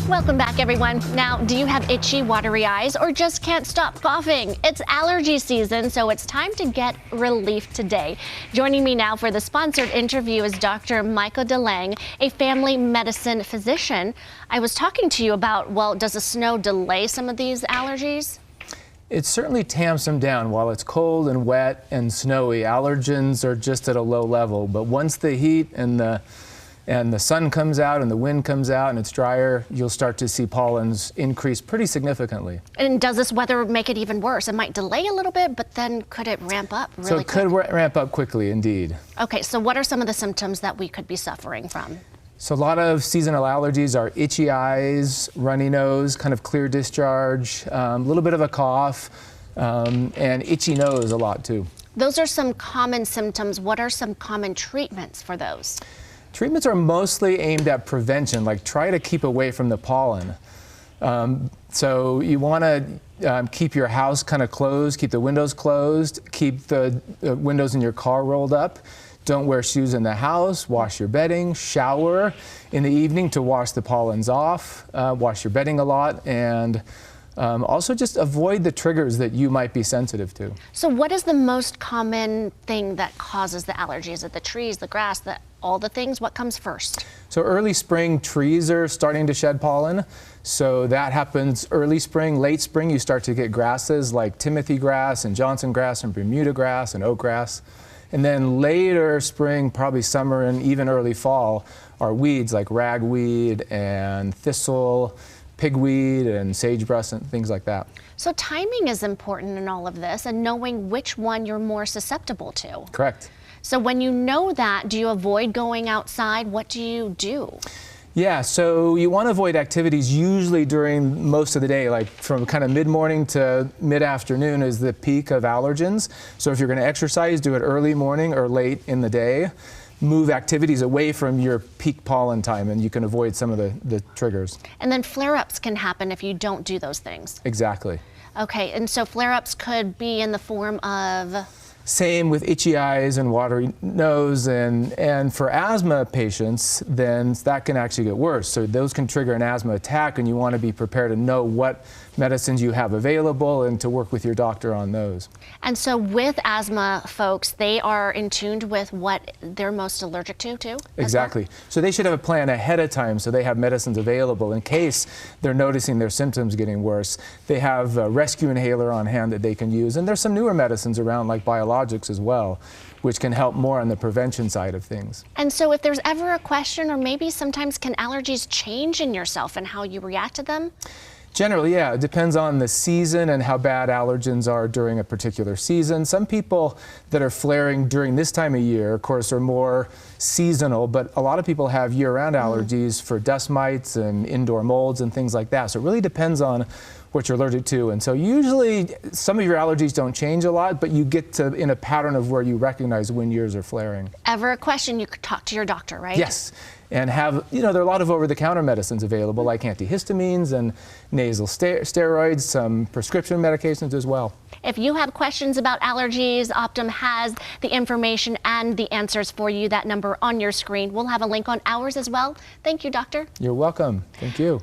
Welcome back, everyone. Now, do you have itchy, watery eyes or just can't stop coughing? It's allergy season, so it's time to get relief today. Joining me now for the sponsored interview is Dr. Michael DeLange, a family medicine physician. I was talking to you about, well, does the snow delay some of these allergies? It certainly tamps them down. While it's cold and wet and snowy, allergens are just at a low level. But once the heat and the sun comes out and the wind comes out and it's drier, you'll start to see pollens increase pretty significantly. And does this weather make it even worse? It might delay a little bit, but then could it ramp up really So it could ramp up quickly, indeed. Okay, so what are some of the symptoms that we could be suffering from? So a lot of seasonal allergies are itchy eyes, runny nose, kind of clear discharge, a little bit of a cough, and itchy nose a lot too. Those are some common symptoms. What are some common treatments for those? Treatments are mostly aimed at prevention, like try to keep away from the pollen. So you want to keep your house kind of closed, keep the windows closed, keep the windows in your car rolled up. Don't wear shoes in the house, wash your bedding, shower in the evening to wash the pollens off, wash your bedding a lot, and also just avoid the triggers that you might be sensitive to. So what is the most common thing that causes the allergy? Is it the trees, the grass, all the things? What comes first? So early spring, trees are starting to shed pollen. So that happens early spring. Late spring, you start to get grasses like Timothy grass and Johnson grass and Bermuda grass and oak grass. And then later spring, probably summer and even early fall, are weeds like ragweed and thistle, pigweed and sagebrush and things like that. So timing is important in all of this and knowing which one you're more susceptible to. Correct. So when you know that, do you avoid going outside? What do you do? Yeah, so you want to avoid activities usually during most of the day, like from kind of mid-morning to mid-afternoon is the peak of allergens. So if you're going to exercise, do it early morning or late in the day. Move activities away from your peak pollen time and you can avoid some of the triggers. And then flare-ups can happen if you don't do those things. Exactly. Okay, and so flare-ups could be in the form of? Same with itchy eyes and watery nose, and for asthma patients, then that can actually get worse. So those can trigger an asthma attack, and you want to be prepared to know what medicines you have available and to work with your doctor on those. And so with asthma folks, they are in tune with what they're most allergic to too? Exactly. Well? So they should have a plan ahead of time so they have medicines available in case they're noticing their symptoms getting worse. They have a rescue inhaler on hand that they can use, and there's some newer medicines around like biologics as well, which can help more on the prevention side of things. And so if there's ever a question, or maybe sometimes can allergies change in yourself and how you react to them? Generally, yeah, it depends on the season and how bad allergens are during a particular season. Some people that are flaring during this time of year, of course, are more seasonal, but a lot of people have year-round allergies for dust mites and indoor molds and things like that. So it really depends on what you're allergic to. And so usually some of your allergies don't change a lot, but you get to in a pattern of where you recognize when yours are flaring. Ever a question, you could talk to your doctor, right? Yes. And have, there are a lot of over-the-counter medicines available, like antihistamines and nasal steroids, some prescription medications as well. If you have questions about allergies, Optum has the information and the answers for you. That number on your screen. We'll have a link on ours as well. Thank you, doctor. You're welcome. Thank you.